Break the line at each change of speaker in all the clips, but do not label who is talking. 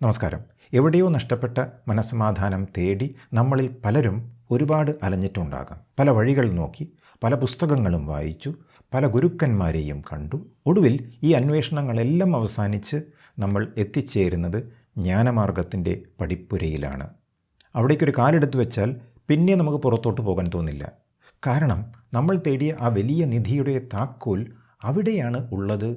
നമസ്കാരം. എവിടെയോ നഷ്ടപ്പെട്ട മനസ്സമാധാനം തേടി നമ്മളിൽ പലരും ഒരുപാട് അലഞ്ഞിട്ടുണ്ടാകാം. പല വഴികൾ നോക്കി, പല പുസ്തകങ്ങളും വായിച്ചു, പല ഗുരുക്കന്മാരെയും കണ്ടു. ഒടുവിൽ ഈ അന്വേഷണങ്ങളെല്ലാം അവസാനിച്ച് നമ്മൾ എത്തിച്ചേരുന്നത് ജ്ഞാനമാർഗത്തിൻ്റെ പടിപ്പുരയിലാണ്. അവിടേക്കൊരു കാലെടുത്ത് വെച്ചാൽ പിന്നെ നമുക്ക് പുറത്തോട്ട് പോകാൻ തോന്നില്ല. കാരണം നമ്മൾ തേടിയ ആ വലിയ നിധിയുടെ താക്കോൽ അവിടെയാണ് ഉള്ളത്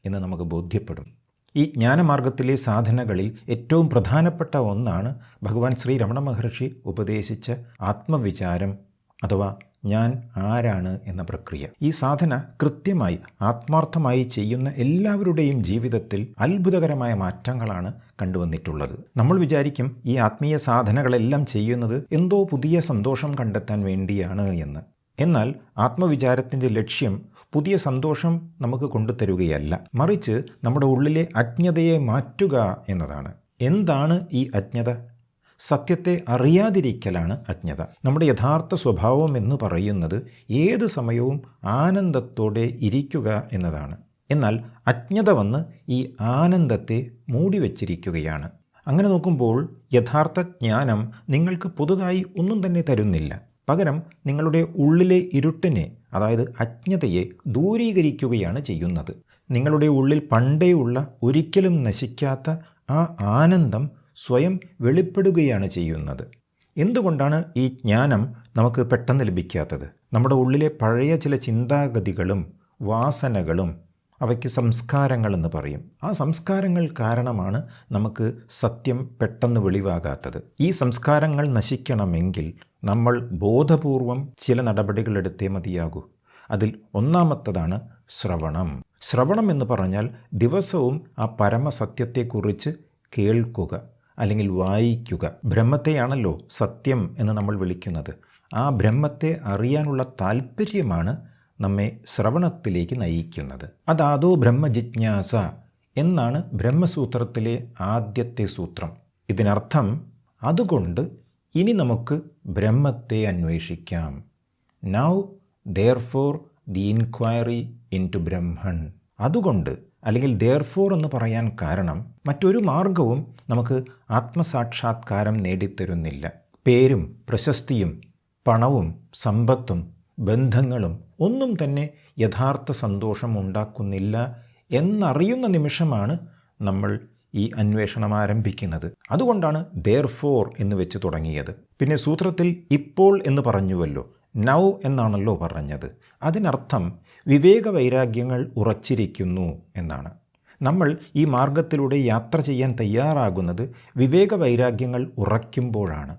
എന്ന് നമുക്ക് ബോധ്യപ്പെടും. ഈ ജ്ഞാനമാർഗത്തിലെ സാധനകളിൽ ഏറ്റവും പ്രധാനപ്പെട്ട ഒന്നാണ് ഭഗവാൻ ശ്രീ രമണ മഹർഷി ഉപദേശിച്ച ആത്മവിചാരം അഥവാ ഞാൻ ആരാണ് എന്ന പ്രക്രിയ. ഈ സാധന കൃത്യമായി ആത്മാർത്ഥമായി ചെയ്യുന്ന എല്ലാവരുടെയും ജീവിതത്തിൽ അത്ഭുതകരമായ മാറ്റങ്ങളാണ് കണ്ടുവന്നിട്ടുള്ളത്. നമ്മൾ വിചാരിക്കും ഈ ആത്മീയ സാധനകളെല്ലാം ചെയ്യുന്നത് എന്തോ പുതിയ സന്തോഷം കണ്ടെത്താൻ വേണ്ടിയാണ് എന്ന്. എന്നാൽ ആത്മവിചാരത്തിൻ്റെ ലക്ഷ്യം പുതിയ സന്തോഷം നമുക്ക് കൊണ്ടുതരുകയല്ല, മറിച്ച് നമ്മുടെ ഉള്ളിലെ അജ്ഞതയെ മാറ്റുക എന്നതാണ്. എന്താണ് ഈ അജ്ഞത? സത്യത്തെ അറിയാതിരിക്കലാണ് അജ്ഞത. നമ്മുടെ യഥാർത്ഥ സ്വഭാവം എന്ന് പറയുന്നത് ഏത് സമയവും ആനന്ദത്തോടെ ഇരിക്കുക എന്നതാണ്. എന്നാൽ അജ്ഞത വന്ന് ഈ ആനന്ദത്തെ മൂടിവെച്ചിരിക്കുകയാണ്. അങ്ങനെ നോക്കുമ്പോൾ യഥാർത്ഥ ജ്ഞാനം നിങ്ങൾക്ക് പുതുതായി ഒന്നും തന്നെ തരുന്നില്ല. പകരം നിങ്ങളുടെ ഉള്ളിലെ ഇരുട്ടിനെ, അതായത് അജ്ഞതയെ ദൂരീകരിക്കുകയാണ് ചെയ്യുന്നത്. നിങ്ങളുടെ ഉള്ളിൽ പണ്ടേയുള്ള ഒരിക്കലും നശിക്കാത്ത ആ ആനന്ദം സ്വയം വെളിപ്പെടുകയാണ് ചെയ്യുന്നത്. എന്തുകൊണ്ടാണ് ഈ ജ്ഞാനം നമുക്ക് പെട്ടെന്ന് ലഭിക്കാത്തത്? നമ്മുടെ ഉള്ളിലെ പഴയ ചില ചിന്താഗതികളും വാസനകളും, അവയ്ക്ക് സംസ്കാരങ്ങളെന്ന് പറയും. ആ സംസ്കാരങ്ങൾ കാരണമാണ് നമുക്ക് സത്യം പെട്ടെന്ന് വെളിവാകാത്തത്. ഈ സംസ്കാരങ്ങൾ നശിക്കണമെങ്കിൽ നമ്മൾ ബോധപൂർവം ചില നടപടികളെടുത്തേ മതിയാകൂ. അതിൽ ഒന്നാമത്തതാണ് ശ്രവണം. ശ്രവണം എന്ന് പറഞ്ഞാൽ ദിവസവും ആ പരമസത്യത്തെക്കുറിച്ച് കേൾക്കുക അല്ലെങ്കിൽ വായിക്കുക. ബ്രഹ്മത്തെയാണല്ലോ സത്യം എന്ന് നമ്മൾ വിളിക്കുന്നത്. ആ ബ്രഹ്മത്തെ അറിയാനുള്ള താല്പര്യമാണ് നമ്മെ ശ്രവണത്തിലേക്ക് നയിക്കുന്നത്. അതാദോ ബ്രഹ്മജിജ്ഞാസ എന്നാണ് ബ്രഹ്മസൂത്രത്തിലെ ആദ്യത്തെ സൂത്രം. ഇതിനർത്ഥം അതുകൊണ്ട് ഇനി നമുക്ക് ബ്രഹ്മത്തെ അന്വേഷിക്കാം. Now therefore the inquiry into Brahman. അതുകൊണ്ട് അല്ലെങ്കിൽ ദെയർഫോർ എന്ന് പറയാൻ കാരണം മറ്റൊരു മാർഗവും നമുക്ക് ആത്മസാക്ഷാത്കാരം നേടിത്തരുന്നില്ല. പേരും പ്രശസ്തിയും പണവും സമ്പത്തും ബന്ധങ്ങളും ഒന്നും തന്നെ യഥാർത്ഥ സന്തോഷം ഉണ്ടാക്കുന്നില്ല എന്നറിയുന്ന നിമിഷമാണ് നമ്മൾ ഈ അന്വേഷണം ആരംഭിക്കുന്നത്. അതുകൊണ്ടാണ് ദെയർഫോർ എന്ന് വെച്ച് തുടങ്ങിയത്. പിന്നെ സൂത്രത്തിൽ ഇപ്പോൾ എന്ന് പറഞ്ഞുവല്ലോ, നൗ എന്നാണല്ലോ പറഞ്ഞത്. അതിനർത്ഥം വിവേക വൈരാഗ്യങ്ങൾ ഉറച്ചിരിക്കുന്നു എന്നാണ്. നമ്മൾ ഈ മാർഗത്തിലൂടെ യാത്ര ചെയ്യാൻ തയ്യാറാകുന്നത് വിവേക വൈരാഗ്യങ്ങൾ ഉറയ്ക്കുമ്പോഴാണ്.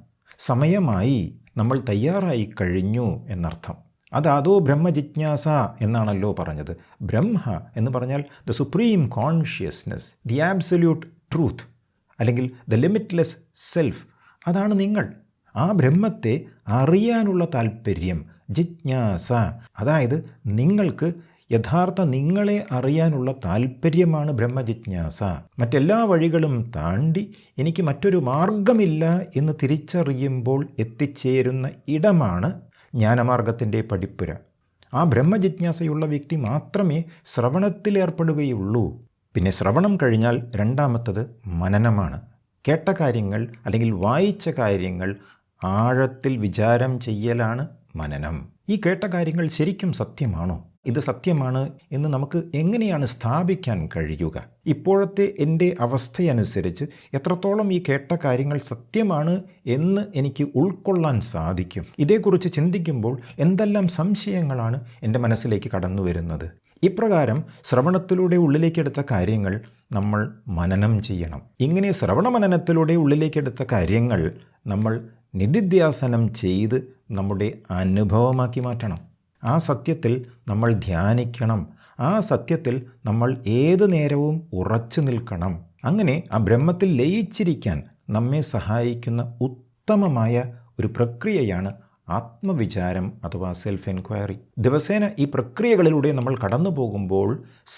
സമയമായി, നമ്മൾ തയ്യാറായി കഴിഞ്ഞു എന്നർത്ഥം. അതാദോ ബ്രഹ്മജിജ്ഞാസ എന്നാണല്ലോ പറഞ്ഞത്. ബ്രഹ്മ എന്ന് പറഞ്ഞാൽ the supreme consciousness, the absolute truth, അല്ലെങ്കിൽ ദ ലിമിറ്റ്ലെസ് സെൽഫ്. അതാണ് നിങ്ങൾ. ആ ബ്രഹ്മത്തെ അറിയാനുള്ള താല്പര്യം, ജിജ്ഞാസ, അതായത് നിങ്ങൾക്ക് യഥാർത്ഥ നിങ്ങളെ അറിയാനുള്ള താല്പര്യമാണ് ബ്രഹ്മജിജ്ഞാസ. മറ്റെല്ലാ വഴികളും താണ്ടി എനിക്ക് മറ്റൊരു മാർഗമില്ല എന്ന് തിരിച്ചറിയുമ്പോൾ എത്തിച്ചേരുന്ന ഇടമാണ് ജ്ഞാനമാർഗത്തിൻ്റെ പടിപ്പുര. ആ ബ്രഹ്മജിജ്ഞാസയുള്ള വ്യക്തി മാത്രമേ ശ്രവണത്തിലേർപ്പെടുകയുള്ളൂ. പിന്നെ ശ്രവണം കഴിഞ്ഞാൽ രണ്ടാമത്തത് മനനമാണ്. കേട്ട കാര്യങ്ങൾ അല്ലെങ്കിൽ വായിച്ച കാര്യങ്ങൾ ആഴത്തിൽ വിചാരം ചെയ്യലാണ് മനനം. ഈ കേട്ട കാര്യങ്ങൾ ശരിക്കും സത്യമാണോ? ഇത് സത്യമാണ് എന്ന് നമുക്ക് എങ്ങനെയാണ് സ്ഥാപിക്കാൻ കഴിയുക? ഇപ്പോഴത്തെ എൻ്റെ അവസ്ഥയനുസരിച്ച് എത്രത്തോളം ഈ കേട്ട കാര്യങ്ങൾ സത്യമാണ് എന്ന് എനിക്ക് ഉൾക്കൊള്ളാൻ സാധിക്കും? ഇതേക്കുറിച്ച് ചിന്തിക്കുമ്പോൾ എന്തെല്ലാം സംശയങ്ങളാണ് എൻ്റെ മനസ്സിലേക്ക് കടന്നു വരുന്നത്. ഇപ്രകാരം ശ്രവണത്തിലൂടെ ഉള്ളിലേക്കെടുത്ത കാര്യങ്ങൾ നമ്മൾ മനനം ചെയ്യണം. ഇങ്ങനെ ശ്രവണ മനനത്തിലൂടെ ഉള്ളിലേക്കെടുത്ത കാര്യങ്ങൾ നമ്മൾ നിധിധ്യാസനം ചെയ്ത് നമ്മുടെ അനുഭവമാക്കി മാറ്റണം. ആ സത്യത്തിൽ നമ്മൾ ധ്യാനിക്കണം. ആ സത്യത്തിൽ നമ്മൾ ഏതു നേരവും ഉറച്ചു നിൽക്കണം. അങ്ങനെ ആ ബ്രഹ്മത്തിൽ ലയിച്ചിരിക്കാൻ നമ്മെ സഹായിക്കുന്ന ഉത്തമമായ ഒരു പ്രക്രിയയാണ് ആത്മവിചാരം അഥവാ സെൽഫ് എൻക്വയറി. ദിവസേന ഈ പ്രക്രിയകളിലൂടെ നമ്മൾ കടന്നു പോകുമ്പോൾ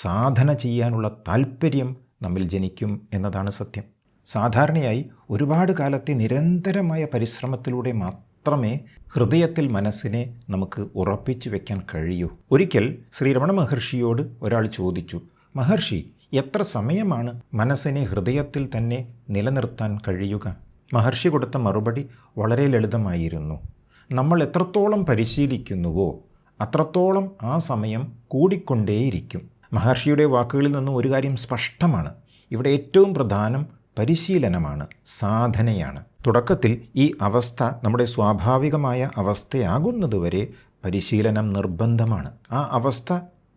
സാധന ചെയ്യാനുള്ള താല്പര്യം നമ്മിൽ ജനിക്കും എന്നതാണ് സത്യം. സാധാരണയായി ഒരുപാട് കാലത്തെ നിരന്തരമായ പരിശ്രമത്തിലൂടെ മാത്രമേ ഹൃദയത്തിൽ മനസ്സിനെ നമുക്ക് ഉറപ്പിച്ചു വയ്ക്കാൻ കഴിയൂ. ഒരിക്കൽ ശ്രീ രമണ മഹർഷിയോട് ഒരാൾ ചോദിച്ചു, മഹർഷി, എത്ര സമയമാണ് മനസ്സിനെ ഹൃദയത്തിൽ തന്നെ നിലനിർത്താൻ കഴിയുക? മഹർഷി കൊടുത്ത മറുപടി വളരെ ലളിതമായിരുന്നു. നമ്മൾ എത്രത്തോളം പരിശീലിക്കുന്നുവോ അത്രത്തോളം ആ സമയം കൂടിക്കൊണ്ടേയിരിക്കും. മഹർഷിയുടെ വാക്കുകളിൽ നിന്നും ഒരു കാര്യം സ്പഷ്ടമാണ്. ഇവിടെ ഏറ്റവും പ്രധാനം പരിശീലനമാണ്, സാധനയാണ്. തുടക്കത്തിൽ ഈ അവസ്ഥ നമ്മുടെ സ്വാഭാവികമായ അവസ്ഥയാകുന്നതുവരെ പരിശീലനം നിർബന്ധമാണ്. ആ അവസ്ഥ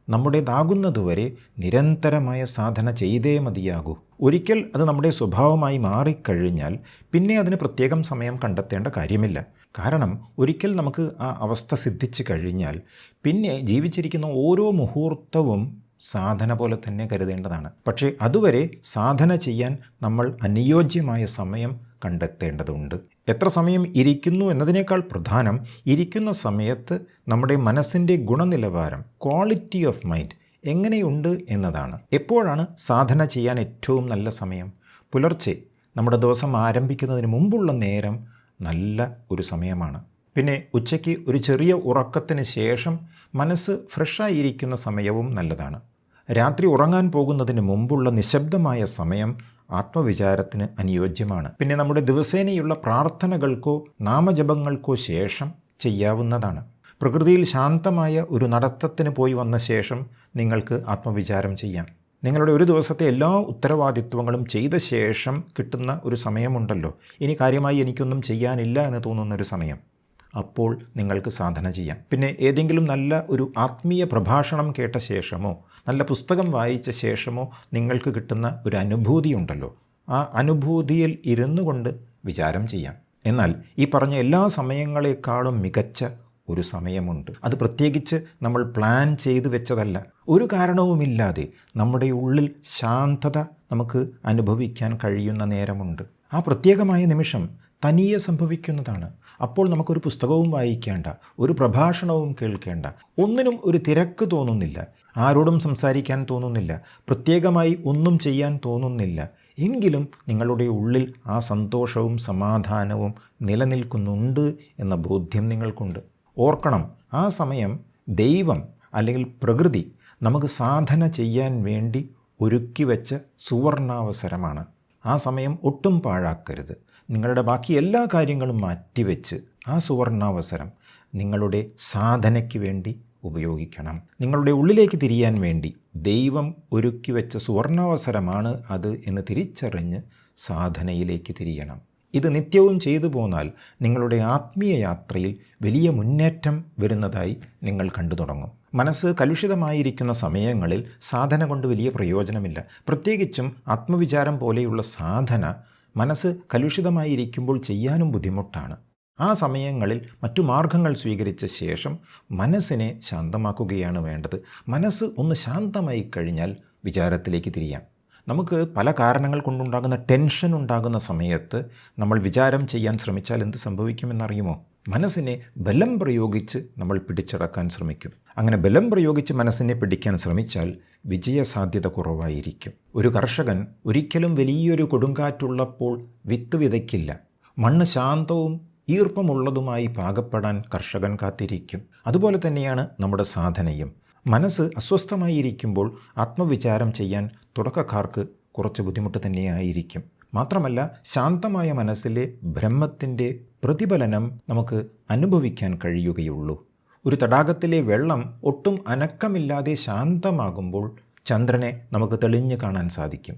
നമ്മുടേതാകുന്നതുവരെ നിരന്തരമായ സാധന ചെയ്തേ മതിയാകൂ. ഒരിക്കൽ അത് നമ്മുടെ സ്വഭാവമായി മാറിക്കഴിഞ്ഞാൽ പിന്നെ അതിന് പ്രത്യേകം സമയം കണ്ടെത്തേണ്ട കാര്യമില്ല. കാരണം ഒരിക്കൽ നമുക്ക് ആ അവസ്ഥ സിദ്ധിച്ചു കഴിഞ്ഞാൽ പിന്നെ ജീവിച്ചിരിക്കുന്ന ഓരോ മുഹൂർത്തവും സാധന പോലെ തന്നെ കരുതേണ്ടതാണ്. പക്ഷേ അതുവരെ സാധന ചെയ്യാൻ നമ്മൾ അനുയോജ്യമായ സമയം കണ്ടെത്തേണ്ടതുണ്ട്. എത്ര സമയം ഇരിക്കുന്നു എന്നതിനേക്കാൾ പ്രധാനം ഇരിക്കുന്ന സമയത്ത് നമ്മുടെ മനസ്സിൻ്റെ ഗുണനിലവാരം, ക്വാളിറ്റി ഓഫ് മൈൻഡ് എങ്ങനെയുണ്ട് എന്നതാണ്. എപ്പോഴാണ് സാധന ചെയ്യാൻ ഏറ്റവും നല്ല സമയം? പുലർച്ചെ നമ്മുടെ ദിവസം ആരംഭിക്കുന്നതിന് മുമ്പുള്ള നേരം നല്ല ഒരു സമയമാണ്. പിന്നെ ഉച്ചയ്ക്ക് ഒരു ചെറിയ ഉറക്കത്തിന് ശേഷം മനസ്സ് ഫ്രഷായിരിക്കുന്ന സമയവും നല്ലതാണ്. രാത്രി ഉറങ്ങാൻ പോകുന്നതിന് മുമ്പുള്ള നിശബ്ദമായ സമയം ആത്മവിചാരത്തിന് അനുയോജ്യമാണ്. പിന്നെ നമ്മുടെ ദിവസേനയുള്ള പ്രാർത്ഥനകൾക്കോ നാമജപങ്ങൾക്കോ ശേഷം ചെയ്യാവുന്നതാണ്. പ്രകൃതിയിൽ ശാന്തമായ ഒരു നടത്തത്തിന് പോയി വന്ന ശേഷം നിങ്ങൾക്ക് ആത്മവിചാരം ചെയ്യാം. നിങ്ങളുടെ ഒരു ദിവസത്തെ എല്ലാ ഉത്തരവാദിത്വങ്ങളും ചെയ്ത ശേഷം കിട്ടുന്ന ഒരു സമയമുണ്ടല്ലോ, ഇനി കാര്യമായി എനിക്കൊന്നും ചെയ്യാനില്ല എന്ന് തോന്നുന്നൊരു സമയം, അപ്പോൾ നിങ്ങൾക്ക് സാധന ചെയ്യാം. പിന്നെ ഏതെങ്കിലും നല്ല ഒരു ആത്മീയ പ്രഭാഷണം കേട്ട ശേഷമോ നല്ല പുസ്തകം വായിച്ച ശേഷമോ നിങ്ങൾക്ക് കിട്ടുന്ന ഒരു അനുഭൂതി ഉണ്ടല്ലോ, ആ അനുഭൂതിയിൽ ഇരുന്നു കൊണ്ട് വിചാരം ചെയ്യാം. എന്നാൽ ഈ പറഞ്ഞ എല്ലാ സമയങ്ങളെക്കാളും മികച്ച ഒരു സമയമുണ്ട്. അത് പ്രത്യേകിച്ച് നമ്മൾ പ്ലാൻ ചെയ്തു വെച്ചതല്ല. ഒരു കാരണവുമില്ലാതെ നമ്മുടെ ഉള്ളിൽ ശാന്തത നമുക്ക് അനുഭവിക്കാൻ കഴിയുന്ന നേരമുണ്ട്. ആ പ്രത്യേകമായ നിമിഷം തനിയെ സംഭവിക്കുന്നതാണ്. അപ്പോൾ നമുക്കൊരു പുസ്തകവും വായിക്കേണ്ട, ഒരു പ്രഭാഷണവും കേൾക്കേണ്ട, ഒന്നിനും ഒരു തിരക്ക് തോന്നുന്നില്ല, ആരോടും സംസാരിക്കാൻ തോന്നുന്നില്ല, പ്രത്യേകമായി ഒന്നും ചെയ്യാൻ തോന്നുന്നില്ല. എങ്കിലും നിങ്ങളുടെ ഉള്ളിൽ ആ സന്തോഷവും സമാധാനവും നിലനിൽക്കുന്നുണ്ട് എന്ന ബോധ്യം നിങ്ങൾക്കുണ്ട്. ഓർക്കണം, ആ സമയം ദൈവം അല്ലെങ്കിൽ പ്രകൃതി നമുക്ക് സാധന ചെയ്യാൻ വേണ്ടി ഒരുക്കി വെച്ച സുവർണാവസരമാണ്. ആ സമയം ഒട്ടും പാഴാക്കരുത്. നിങ്ങളുടെ ബാക്കി എല്ലാ കാര്യങ്ങളും മാറ്റിവെച്ച് ആ സുവർണാവസരം നിങ്ങളുടെ സാധനയ്ക്ക് വേണ്ടി ഉപയോഗിക്കണം. നിങ്ങളുടെ ഉള്ളിലേക്ക് തിരിയാൻ വേണ്ടി ദൈവം ഒരുക്കി വെച്ച സുവർണാവസരമാണ് അത് എന്ന് തിരിച്ചറിഞ്ഞ് സാധനയിലേക്ക് തിരിയണം. ഇത് നിത്യവും ചെയ്തു പോന്നാൽ നിങ്ങളുടെ ആത്മീയ യാത്രയിൽ വലിയ മുന്നേറ്റം വരുന്നതായി നിങ്ങൾ കണ്ടു തുടങ്ങും. മനസ്സ് കലുഷിതമായിരിക്കുന്ന സമയങ്ങളിൽ സാധന കൊണ്ട് വലിയ പ്രയോജനമില്ല. പ്രത്യേകിച്ചും ആത്മവിചാരം പോലെയുള്ള സാധന മനസ്സ് കലുഷിതമായിരിക്കുമ്പോൾ ചെയ്യാനും ബുദ്ധിമുട്ടാണ്. ആ സമയങ്ങളിൽ മറ്റു മാർഗങ്ങൾ സ്വീകരിച്ച ശേഷം മനസ്സിനെ ശാന്തമാക്കുകയാണ് വേണ്ടത്. മനസ്സ് ഒന്ന് ശാന്തമായി കഴിഞ്ഞാൽ വിചാരത്തിലേക്ക് തിരിയാം. നമുക്ക് പല കാരണങ്ങൾ കൊണ്ടുണ്ടാകുന്ന ടെൻഷൻ ഉണ്ടാകുന്ന സമയത്ത് നമ്മൾ വിചാരം ചെയ്യാൻ ശ്രമിച്ചാൽ എന്ത് സംഭവിക്കുമെന്നറിയുമോ? മനസ്സിനെ ബലം പ്രയോഗിച്ച് നമ്മൾ പിടിച്ചടക്കാൻ ശ്രമിക്കും. അങ്ങനെ ബലം പ്രയോഗിച്ച് മനസ്സിനെ പിടിക്കാൻ ശ്രമിച്ചാൽ വിജയസാധ്യത കുറവായിരിക്കും. ഒരു കർഷകൻ ഒരിക്കലും വലിയൊരു കൊടുങ്കാറ്റുള്ളപ്പോൾ വിത്ത് വിതയ്ക്കില്ല. മണ്ണ് ശാന്തവും ഈർപ്പമുള്ളതുമായി പാകപ്പെടാൻ കർഷകൻ കാത്തിരിക്കും. അതുപോലെ തന്നെയാണ് നമ്മുടെ സാധനയും. മനസ്സ് അസ്വസ്ഥമായിരിക്കുമ്പോൾ ആത്മവിചാരം ചെയ്യാൻ തുടക്കക്കാർക്ക് കുറച്ച് ബുദ്ധിമുട്ട് തന്നെയായിരിക്കും. മാത്രമല്ല, ശാന്തമായ മനസ്സിലെ ബ്രഹ്മത്തിൻ്റെ പ്രതിഫലനം നമുക്ക് അനുഭവിക്കാൻ കഴിയുകയുള്ളൂ. ഒരു തടാകത്തിലെ വെള്ളം ഒട്ടും അനക്കമില്ലാതെ ശാന്തമാകുമ്പോൾ ചന്ദ്രനെ നമുക്ക് തെളിഞ്ഞു കാണാൻ സാധിക്കും.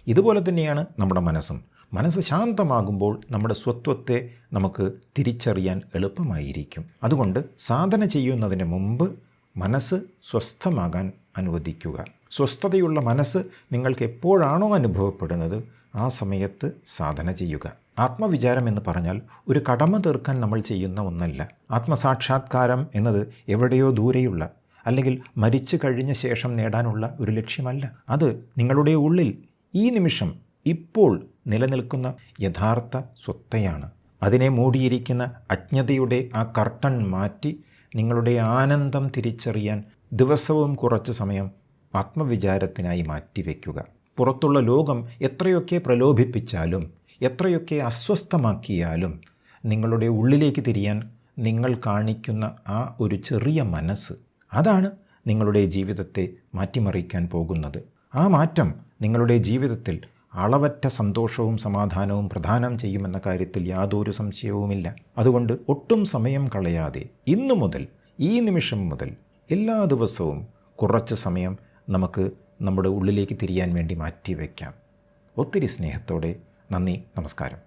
ഇതുപോലെ തന്നെയാണ് നമ്മുടെ മനസ്സും. മനസ്സ് ശാന്തമാകുമ്പോൾ നമ്മുടെ സ്വത്വത്തെ നമുക്ക് തിരിച്ചറിയാൻ എളുപ്പമായിരിക്കും. അതുകൊണ്ട് സാധന ചെയ്യുന്നതിന് മുമ്പ് മനസ്സ് സ്വസ്ഥമാകാൻ അനുവദിക്കുക. സ്വസ്ഥതയുള്ള മനസ്സ് നിങ്ങൾക്ക് എപ്പോഴാണോ അനുഭവപ്പെടുന്നത് ആ സമയത്ത് സാധന ചെയ്യുക. ആത്മവിചാരം എന്ന് പറഞ്ഞാൽ ഒരു കടമ തീർക്കാൻ നമ്മൾ ചെയ്യുന്ന ഒന്നല്ല. ആത്മസാക്ഷാത്കാരം എന്നത് എവിടെയോ ദൂരെയുള്ള അല്ലെങ്കിൽ മരിച്ചു കഴിഞ്ഞ ശേഷം നേടാനുള്ള ഒരു ലക്ഷ്യമല്ല. അത് നിങ്ങളുടെ ഉള്ളിൽ ഈ നിമിഷം ഇപ്പോൾ നിലനിൽക്കുന്ന യഥാർത്ഥ സ്വത്തയാണ്. അതിനെ മൂടിയിരിക്കുന്ന അജ്ഞതയുടെ ആ കർട്ടൻ മാറ്റി നിങ്ങളുടെ ആനന്ദം തിരിച്ചറിയാൻ ദിവസവും കുറച്ച് സമയം ആത്മവിചാരത്തിനായി മാറ്റിവെക്കുക. പുറത്തുള്ള ലോകം എത്രയൊക്കെ പ്രലോഭിപ്പിച്ചാലും എത്രയൊക്കെ അസ്വസ്ഥമാക്കിയാലും നിങ്ങളുടെ ഉള്ളിലേക്ക് തിരിയാൻ നിങ്ങൾ കാണിക്കുന്ന ആ ഒരു ചെറിയ മനസ്സ്, അതാണ് നിങ്ങളുടെ ജീവിതത്തെ മാറ്റിമറിക്കാൻ പോകുന്നത്. ആ മാറ്റം നിങ്ങളുടെ ജീവിതത്തിൽ അളവറ്റ സന്തോഷവും സമാധാനവും പ്രദാനം ചെയ്യുമെന്ന കാര്യത്തിൽ യാതൊരു സംശയവുമില്ല. അതുകൊണ്ട് ഒട്ടും സമയം കളയാതെ ഇന്നു മുതൽ, ഈ നിമിഷം മുതൽ എല്ലാ ദിവസവും കുറച്ച് സമയം നമുക്ക് നമ്മുടെ ഉള്ളിലേക്ക് തിരിയാൻ വേണ്ടി മാറ്റിവെക്കാം. ഒത്തിരി സ്നേഹത്തോടെ നന്ദി, നമസ്കാരം.